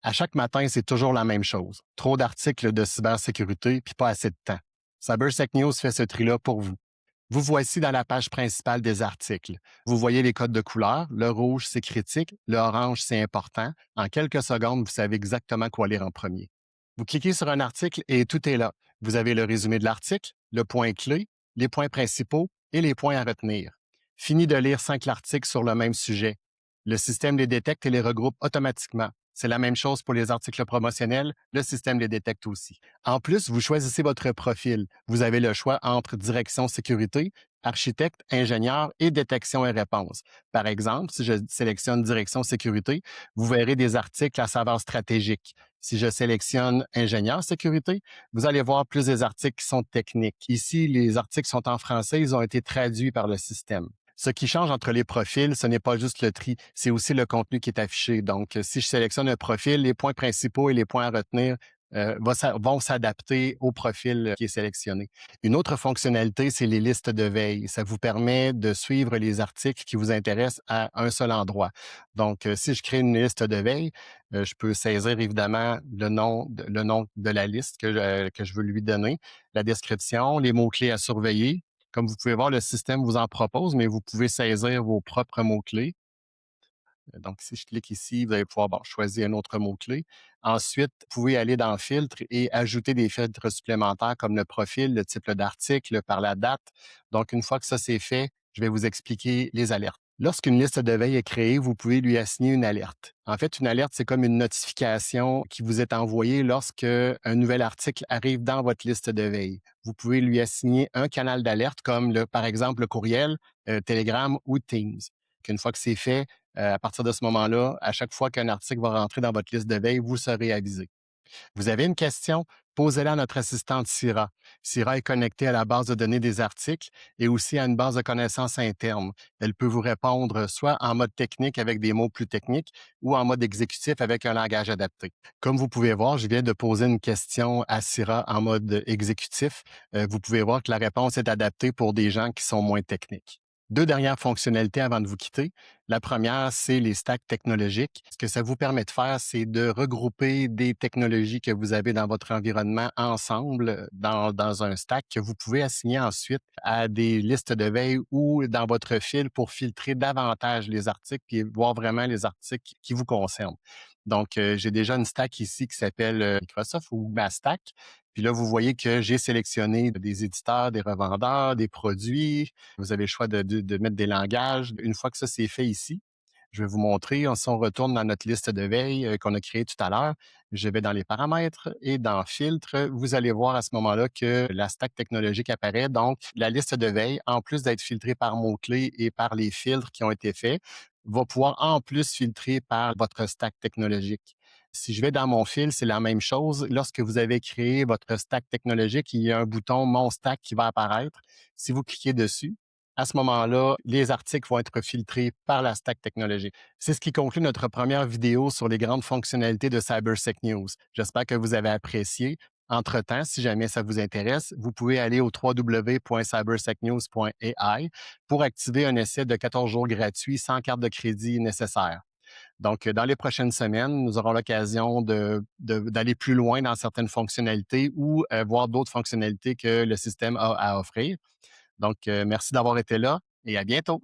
À chaque matin, c'est toujours la même chose. Trop d'articles de cybersécurité puis pas assez de temps. CyberSec News fait ce tri-là pour vous. Vous voici dans la page principale des articles. Vous voyez les codes de couleur. Le rouge, c'est critique. Le orange, c'est important. En quelques secondes, vous savez exactement quoi lire en premier. Vous cliquez sur un article et tout est là. Vous avez le résumé de l'article, le point clé, les points principaux et les points à retenir. Fini de lire 5 articles sur le même sujet. Le système les détecte et les regroupe automatiquement. C'est la même chose pour les articles promotionnels, le système les détecte aussi. En plus, vous choisissez votre profil. Vous avez le choix entre direction sécurité, architecte, ingénieur et détection et réponse. Par exemple, si je sélectionne direction sécurité, vous verrez des articles à saveur stratégique. Si je sélectionne ingénieur sécurité, vous allez voir plus des articles qui sont techniques. Ici, les articles sont en français, ils ont été traduits par le système. Ce qui change entre les profils, ce n'est pas juste le tri, c'est aussi le contenu qui est affiché. Donc, si je sélectionne un profil, les points principaux et les points à retenir vont s'adapter au profil qui est sélectionné. Une autre fonctionnalité, c'est les listes de veille. Ça vous permet de suivre les articles qui vous intéressent à un seul endroit. Donc, si je crée une liste de veille, je peux saisir évidemment le nom de la liste que je veux lui donner, la description, les mots-clés à surveiller. Comme vous pouvez voir, le système vous en propose, mais vous pouvez saisir vos propres mots-clés. Donc, si je clique ici, vous allez pouvoir choisir un autre mot-clé. Ensuite, vous pouvez aller dans Filtre et ajouter des filtres supplémentaires comme le profil, le type d'article, par la date. Donc, une fois que ça c'est fait, je vais vous expliquer les alertes. Lorsqu'une liste de veille est créée, vous pouvez lui assigner une alerte. En fait, une alerte, c'est comme une notification qui vous est envoyée lorsque un nouvel article arrive dans votre liste de veille. Vous pouvez lui assigner un canal d'alerte comme, par exemple, le courriel, Telegram ou Teams. Une fois que c'est fait, à partir de ce moment-là, à chaque fois qu'un article va rentrer dans votre liste de veille, vous serez avisé. Vous avez une question? Posez-la à notre assistante Syrah. Syrah est connectée à la base de données des articles et aussi à une base de connaissances interne. Elle peut vous répondre soit en mode technique avec des mots plus techniques ou en mode exécutif avec un langage adapté. Comme vous pouvez voir, je viens de poser une question à Syrah en mode exécutif. Vous pouvez voir que la réponse est adaptée pour des gens qui sont moins techniques. Deux dernières fonctionnalités avant de vous quitter. La première, c'est les stacks technologiques. Ce que ça vous permet de faire, c'est de regrouper des technologies que vous avez dans votre environnement ensemble dans un stack que vous pouvez assigner ensuite à des listes de veille ou dans votre fil pour filtrer davantage les articles et voir vraiment les articles qui vous concernent. Donc, j'ai déjà une stack ici qui s'appelle Microsoft ou ma stack. Puis là, vous voyez que j'ai sélectionné des éditeurs, des revendeurs, des produits. Vous avez le choix de mettre des langages. Une fois que ça, c'est fait ici, je vais vous montrer. Si on retourne dans notre liste de veille qu'on a créée tout à l'heure, je vais dans les paramètres et dans Filtre. Vous allez voir à ce moment-là que la stack technologique apparaît. Donc, la liste de veille, en plus d'être filtrée par mots-clés et par les filtres qui ont été faits, va pouvoir en plus filtrer par votre stack technologique. Si je vais dans mon fil, c'est la même chose. Lorsque vous avez créé votre stack technologique, il y a un bouton Mon stack qui va apparaître. Si vous cliquez dessus, à ce moment-là, les articles vont être filtrés par la stack technologique. C'est ce qui conclut notre première vidéo sur les grandes fonctionnalités de CyberSec News. J'espère que vous avez apprécié. Entre-temps, si jamais ça vous intéresse, vous pouvez aller au www.cybersecnews.ai pour activer un essai de 14 jours gratuit sans carte de crédit nécessaire. Donc, dans les prochaines semaines, nous aurons l'occasion d'aller plus loin dans certaines fonctionnalités ou voir d'autres fonctionnalités que le système a à offrir. Donc, merci d'avoir été là et à bientôt.